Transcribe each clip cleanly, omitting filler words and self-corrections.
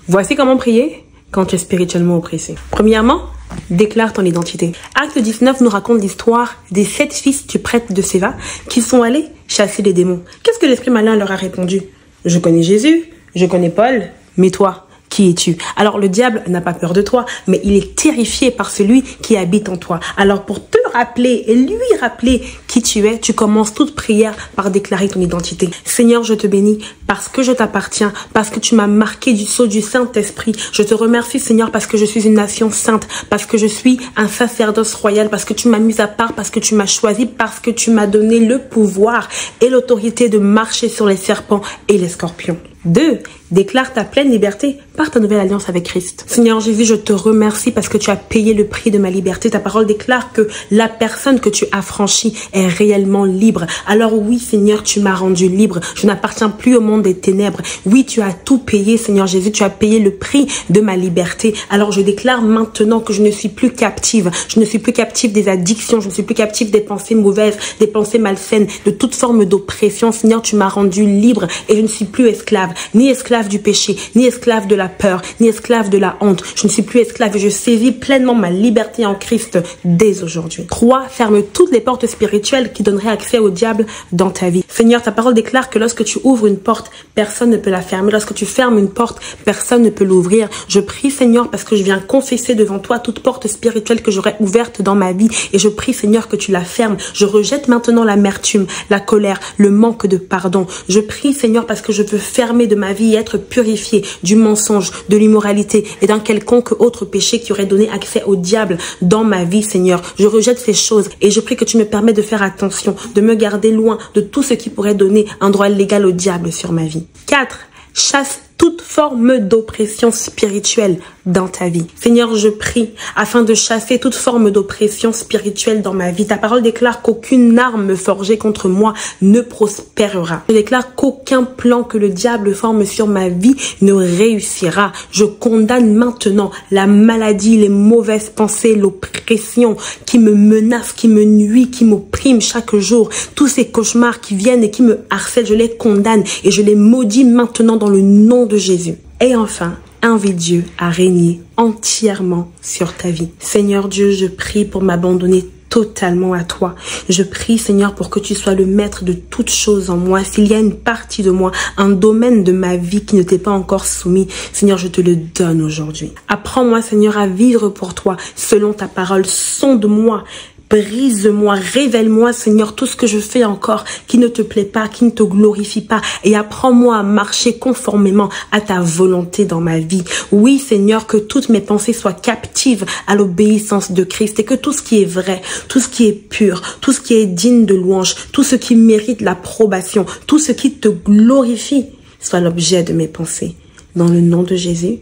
Voici comment prier quand tu es spirituellement oppressé. Premièrement, déclare ton identité. Acte 19 nous raconte l'histoire des 7 fils du prêtre de Séva qui sont allés chasser les démons. Qu'est-ce que l'esprit malin leur a répondu? Je connais Jésus, je connais Paul, mais toi, qui es-tu? Alors le diable n'a pas peur de toi, mais il est terrifié par celui qui habite en toi. Alors pour te rappeler et lui rappeler qui tu es, tu commences toute prière par déclarer ton identité. Seigneur, je te bénis parce que je t'appartiens, parce que tu m'as marqué du sceau du Saint-Esprit. Je te remercie, Seigneur, parce que je suis une nation sainte, parce que je suis un sacerdoce royal, parce que tu m'as mis à part, parce que tu m'as choisi, parce que tu m'as donné le pouvoir et l'autorité de marcher sur les serpents et les scorpions. 2. Déclare ta pleine liberté par ta nouvelle alliance avec Christ. Seigneur Jésus, je te remercie parce que tu as payé le prix de ma liberté. Ta parole déclare que la personne que tu as franchie est réellement libre. Alors oui, Seigneur, tu m'as rendu libre. Je n'appartiens plus au monde des ténèbres. Oui, tu as tout payé, Seigneur Jésus. Tu as payé le prix de ma liberté. Alors je déclare maintenant que je ne suis plus captive. Je ne suis plus captive des addictions. Je ne suis plus captive des pensées mauvaises, des pensées malsaines, de toute forme d'oppression. Seigneur, tu m'as rendu libre et je ne suis plus esclave. Ni esclave du péché, ni esclave de la peur, ni esclave de la honte. Je ne suis plus esclave et je saisis pleinement ma liberté en Christ dès aujourd'hui. 3. Ferme toutes les portes spirituelles qui donneraient accès au diable dans ta vie. Seigneur, ta parole déclare que lorsque tu ouvres une porte, personne ne peut la fermer. Lorsque tu fermes une porte, personne ne peut l'ouvrir. Je prie, Seigneur, parce que je viens confesser devant toi toute porte spirituelle que j'aurais ouverte dans ma vie. Et je prie, Seigneur, que tu la fermes. Je rejette maintenant l'amertume, la colère, le manque de pardon. Je prie, Seigneur, parce que je veux fermer de ma vie et être purifié du mensonge, de l'immoralité et d'un quelconque autre péché qui aurait donné accès au diable dans ma vie, Seigneur. Je rejette ces choses et je prie que tu me permets de faire attention, de me garder loin de tout ce qui pourrait donner un droit légal au diable sur ma vie. 4. Chasse toute forme d'oppression spirituelle dans ta vie. Seigneur, je prie afin de chasser toute forme d'oppression spirituelle dans ma vie. Ta parole déclare qu'aucune arme forgée contre moi ne prospérera. Je déclare qu'aucun plan que le diable forme sur ma vie ne réussira. Je condamne maintenant la maladie, les mauvaises pensées, l'oppression qui me menace, qui me nuit, qui m'opprime chaque jour. Tous ces cauchemars qui viennent et qui me harcèlent, je les condamne et je les maudis maintenant dans le nom de Jésus. Et enfin, invite Dieu à régner entièrement sur ta vie. Seigneur Dieu, je prie pour m'abandonner totalement à toi. Je prie, Seigneur, pour que tu sois le maître de toutes choses en moi. S'il y a une partie de moi, un domaine de ma vie qui ne t'est pas encore soumis, Seigneur, je te le donne aujourd'hui. Apprends-moi, Seigneur, à vivre pour toi selon ta parole. Sonde-moi. Brise-moi, révèle-moi, Seigneur, tout ce que je fais encore qui ne te plaît pas, qui ne te glorifie pas. Et apprends-moi à marcher conformément à ta volonté dans ma vie. Oui, Seigneur, que toutes mes pensées soient captives à l'obéissance de Christ et que tout ce qui est vrai, tout ce qui est pur, tout ce qui est digne de louange, tout ce qui mérite l'approbation, tout ce qui te glorifie soit l'objet de mes pensées. Dans le nom de Jésus,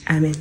Amen.